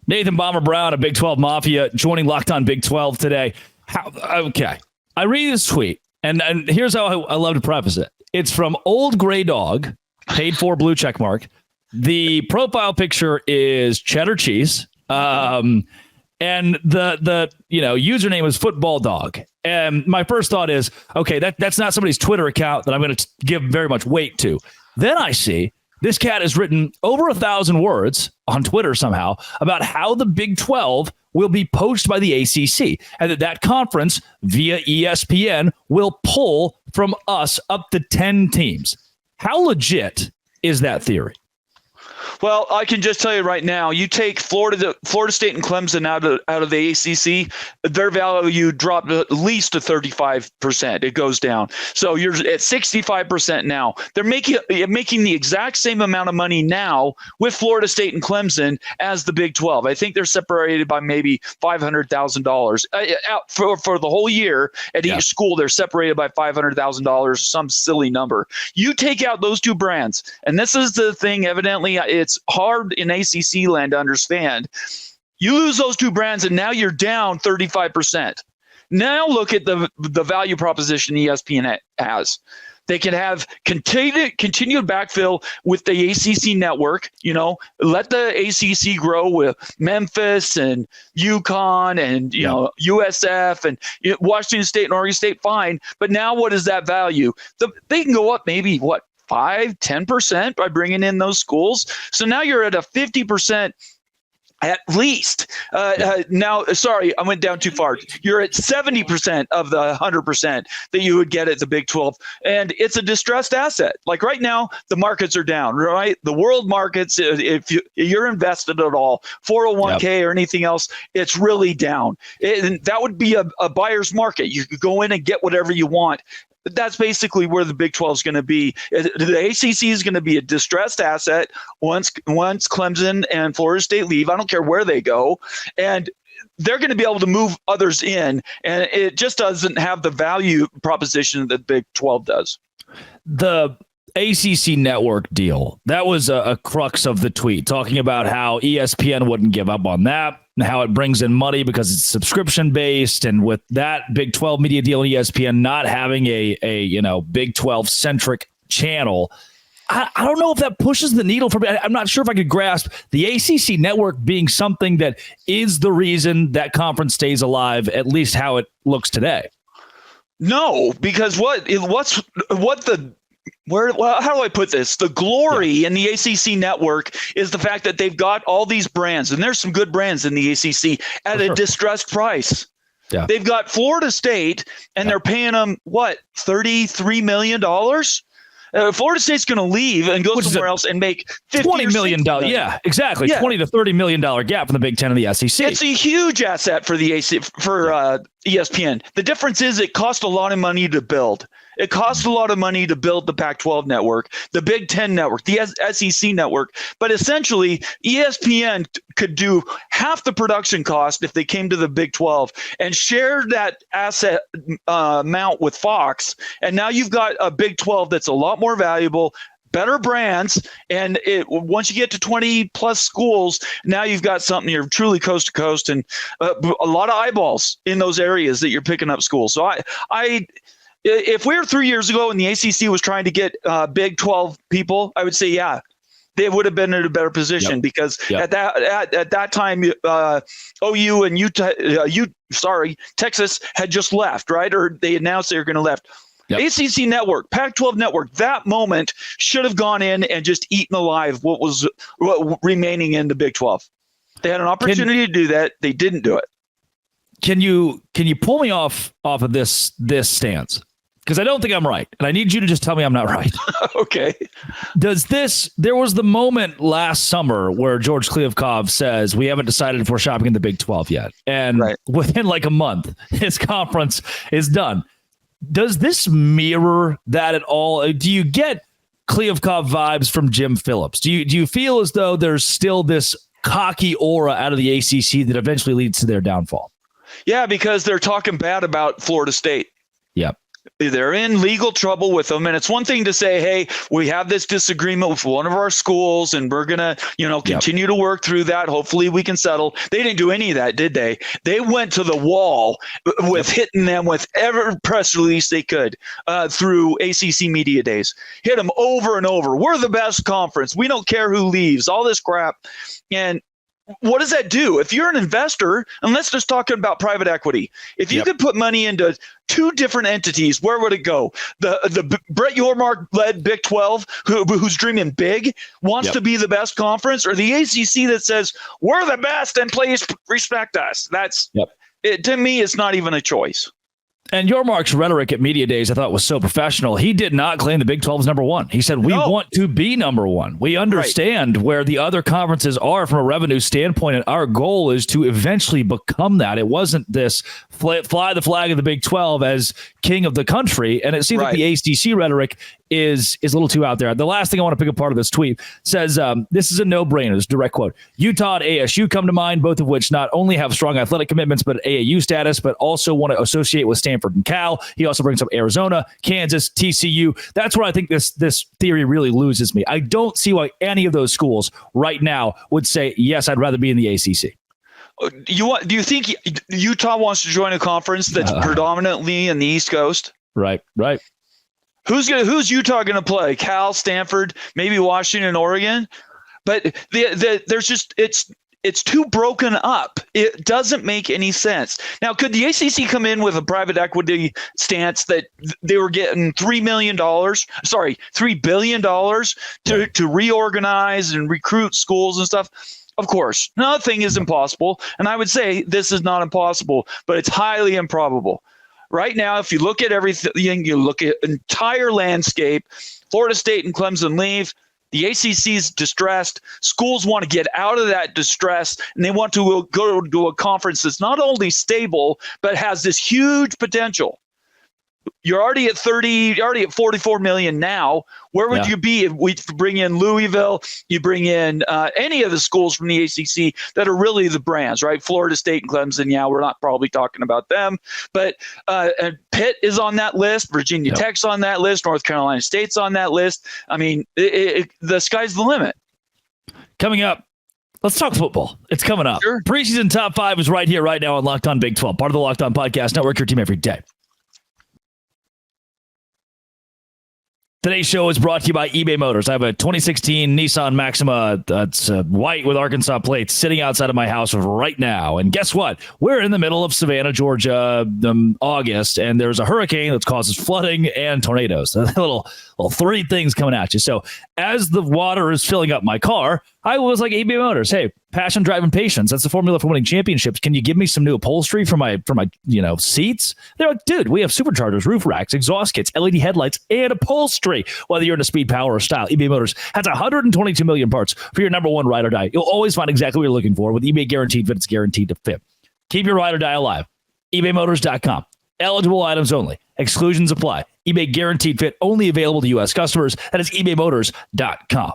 Nathan Bomber Brown of Big 12 Mafia joining Locked On Big 12 today. Okay. I read this tweet, and here's how I love to preface it. It's from Old Gray Dog, paid for blue check mark. The profile picture is cheddar cheese. And the username is Football Dog. And my first thought is, okay, that's not somebody's Twitter account that I'm going to give very much weight to. Then I see this cat has written over 1,000 words on Twitter somehow about how the Big 12 will be poached by the ACC, and that conference via ESPN will pull from us up to 10 teams. How legit is that theory? Well, I can just tell you right now, you take Florida State and Clemson out of the ACC, their value dropped at least to 35%. It goes down. So you're at 65% now. They're making the exact same amount of money now with Florida State and Clemson as the Big 12. I think they're separated by maybe $500,000 for the whole year at each school. They're separated by $500,000, some silly number. You take out those two brands, and this is the thing. Evidently, it's hard in ACC land to understand. You lose those two brands, and now you're down 35%. Now look at the value proposition ESPN has. They can have continued backfill with the ACC network. Let the ACC grow with Memphis and UConn and USF and Washington State and Oregon State. Fine, but now what is that value? They can go up maybe 5-10% by bringing in those schools. So now you're at a 50% at least. Now, sorry, I went down too far. You're at 70% of the 100% that you would get at the Big 12. And it's a distressed asset. Like right now, the markets are down, right? The world markets, if you're invested at all, 401k or anything else, it's really down. And that would be a buyer's market. You could go in and get whatever you want. But that's basically where the Big 12 is going to be. The ACC is going to be a distressed asset once Clemson and Florida State leave. I don't care where they go. And they're going to be able to move others in. And it just doesn't have the value proposition that Big 12 does. The ACC Network deal, that was a crux of the tweet, talking about how ESPN wouldn't give up on that, and how it brings in money because it's subscription based, and with that Big 12 media deal and ESPN not having a Big 12 centric channel, I don't know if that pushes the needle for me. I'm not sure if I could grasp the ACC Network being something that is the reason that conference stays alive, at least how it looks today. No, because how do I put this? The glory in the ACC Network is the fact that they've got all these brands, and there's some good brands in the ACC at a distressed price. Yeah. They've got Florida State, and they're paying them, $33 million? Florida State's going to leave and go somewhere else and make $20 million. Yeah, exactly. $20 to $30 million gap from the Big Ten and the SEC. It's a huge asset for the ESPN. The difference is it cost a lot of money to build. It costs a lot of money to build the Pac-12 network, the Big Ten network, the SEC network. But essentially, ESPN could do half the production cost if they came to the Big 12 and share that asset amount with Fox. And now you've got a Big 12 that's a lot more valuable, better brands, and once you get to 20 plus schools, now you've got something. You're truly coast to coast, and a lot of eyeballs in those areas that you're picking up schools. So if we were 3 years ago and the ACC was trying to get Big 12 people, I would say, they would have been in a better position because at that time, OU and Texas had just left, right? Or they announced they were going to left. Yep. ACC Network, Pac-12 Network, that moment should have gone in and just eaten alive what was remaining in the Big 12. They had an opportunity to do that. They didn't do it. Can you pull me off of this stance? Because I don't think I'm right, and I need you to just tell me I'm not right. Okay. There was the moment last summer where George Kliavkov says, we haven't decided if we're shopping in the Big 12 yet. And within like a month, his conference is done. Does this mirror that at all? Do you get Kliavkov vibes from Jim Phillips? Do you feel as though there's still this cocky aura out of the ACC that eventually leads to their downfall? Yeah, because they're talking bad about Florida State. Yep. They're in legal trouble with them. And it's one thing to say, hey, we have this disagreement with one of our schools and we're going to, continue to work through that. Hopefully we can settle. They didn't do any of that, did they? They went to the wall with hitting them with every press release they could through ACC Media Days. Hit them over and over. We're the best conference. We don't care who leaves, all this crap. And what does that do? If you're an investor, and let's just talk about private equity, if you could put money into two different entities, where would it go? The Brett Yormark led Big 12, who's dreaming big, wants to be the best conference, or the ACC that says we're the best and please respect us? That's it. To me, it's not even a choice. And Yormark's rhetoric at Media Days, I thought, was so professional. He did not claim the Big 12 is number one. He said, we want to be number one. We understand where the other conferences are from a revenue standpoint, and our goal is to eventually become that. It wasn't this fly the flag of the Big 12 as king of the country. And it seems like the ACC rhetoric is a little too out there. The last thing I want to pick apart of this tweet says, this is a no-brainer. This direct quote. Utah and ASU come to mind, both of which not only have strong athletic commitments, but AAU status, but also want to associate with Stanford and Cal. He also brings up Arizona, Kansas, TCU. That's where I think this theory really loses me. I don't see why any of those schools right now would say, yes, I'd rather be in the ACC. Do you think Utah wants to join a conference that's predominantly in the East Coast? Right. Who's Utah going to play? Cal, Stanford, maybe Washington, Oregon. But there's just it's too broken up. It doesn't make any sense. Now, could the ACC come in with a private equity stance that they were getting $3 billion to reorganize and recruit schools and stuff? Of course, nothing is impossible. And I would say this is not impossible, but it's highly improbable. Right now, if you look at everything, you look at entire landscape, Florida State and Clemson leave. The ACC's distressed. Schools want to get out of that distress, and they want to go to a conference that's not only stable, but has this huge potential. You're already at 44 million now. Where would you be if we bring in Louisville? You bring in any of the schools from the ACC that are really the brands, right? Florida State and Clemson. Yeah, we're not probably talking about them, but Pitt is on that list. Virginia Tech's on that list. North Carolina State's on that list. I mean, the sky's the limit. Coming up, let's talk football. It's coming up. Sure. Preseason Top 5 is right here, right now on Locked On Big 12, part of the Locked On Podcast Network, your team every day. Today's show is brought to you by eBay Motors. I have a 2016 Nissan Maxima that's white with Arkansas plates sitting outside of my house right now. And guess what? We're in the middle of Savannah, Georgia, August, and there's a hurricane that causes flooding and tornadoes. A little three things coming at you. So as the water is filling up my car, I was like, eBay Motors, hey, passion, drive, and patience. That's the formula for winning championships. Can you give me some new upholstery for my seats? They're like, dude, we have superchargers, roof racks, exhaust kits, LED headlights, and upholstery. Whether you're into speed, power, or style, eBay Motors has 122 million parts for your number one ride or die. You'll always find exactly what you're looking for. With eBay Guaranteed Fit, it's guaranteed to fit. Keep your ride or die alive. ebaymotors.com. Eligible items only. Exclusions apply. eBay Guaranteed Fit only available to U.S. customers. That is ebaymotors.com.